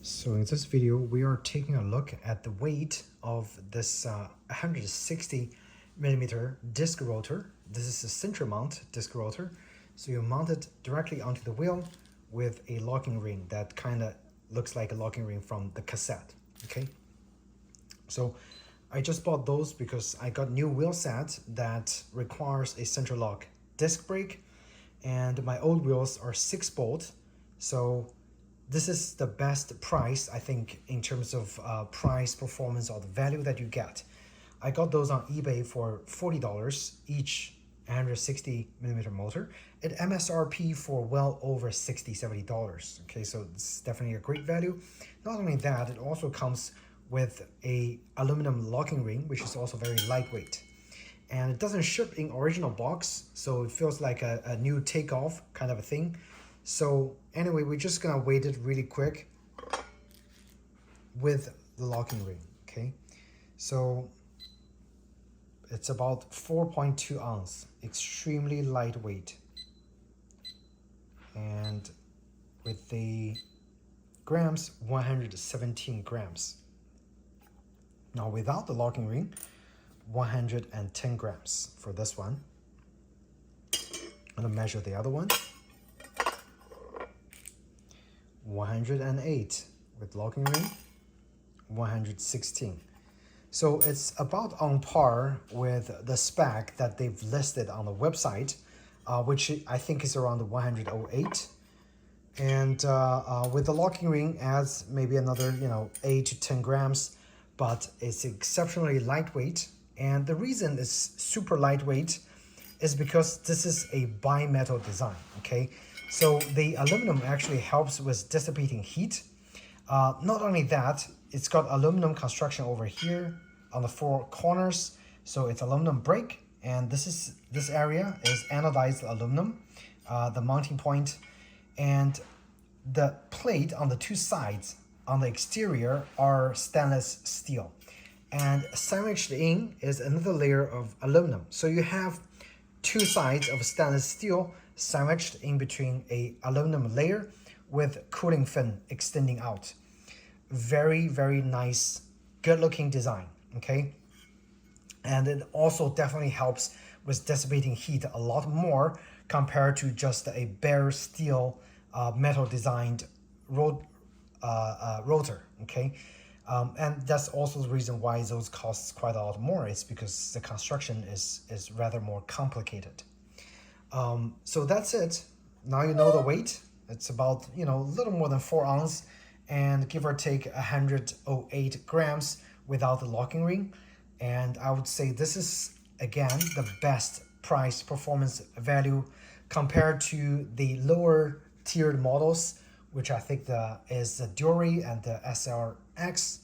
So in this video, we are taking a look at the weight of this 160 millimeter disc rotor. This is a center mount disc rotor. So you mount it directly onto the wheel with a locking ring that kind of looks like a locking ring from the cassette, okay? So I just bought those because I got new wheel set that requires a Centerlock disc brake, and my old wheels are 6-bolt. So this is the best price, I think, in terms of price, performance, or the value that you get. I got those on eBay for $40 each 160 millimeter motor at MSRP for well over $60-70. Okay, so it's definitely a great value. Not only that, it also comes with a aluminum locking ring, which is also very lightweight. And it doesn't ship in original box, so it feels like a new takeoff kind of a thing. So anyway, we're just gonna weight it really quick with the locking ring, okay? So it's about 4.2 ounce, extremely lightweight. And with the grams, 117 grams. Now without the locking ring, 110 grams for this one. I'm gonna measure the other one. 108 with locking ring, 116. So it's about on par with the spec that they've listed on the website, which I think is around 108. And with the locking ring adds maybe another 8 to 10 grams, but it's exceptionally lightweight. And the reason it's super lightweight is because this is a bimetal design, okay? So the aluminum actually helps with dissipating heat. Not only that, it's got aluminum construction over here on the 4 corners. So it's aluminum brake, and this area is anodized aluminum, the mounting point, and the plate on the 2 sides on the exterior are stainless steel. And sandwiched in is another layer of aluminum. So you have 2 sides of stainless steel sandwiched in between a aluminum layer with cooling fin extending out. Very, very nice, good looking design, okay? And it also definitely helps with dissipating heat a lot more compared to just a bare steel metal designed rotor, okay? And that's also the reason why those costs quite a lot more. It's because the construction is rather more complicated. So that's it. Now you know the weight. It's about, a little more than 4 ounces and give or take 108 grams without the locking ring. And I would say this is, again, the best price performance value compared to the lower tiered models, which I think is the Deore and the SLX.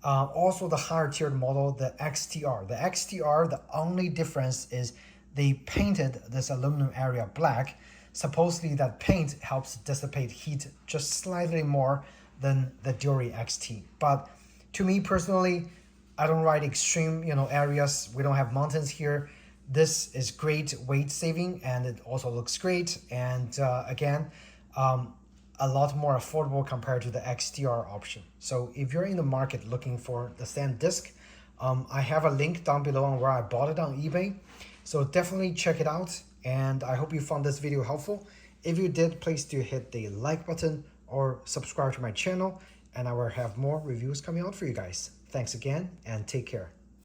Also the higher tiered model, the XTR. The XTR, the only difference is they painted this aluminum area black. Supposedly that paint helps dissipate heat just slightly more than the Deore XT. But to me personally, I don't ride extreme areas. We don't have mountains here. This is great weight saving, and it also looks great. And again, a lot more affordable compared to the XTR option. So if you're in the market looking for the same disc, I have a link down below on where I bought it on eBay. So definitely check it out, and I hope you found this video helpful. If you did, please do hit the like button or subscribe to my channel, and I will have more reviews coming out for you guys. Thanks again, and take care.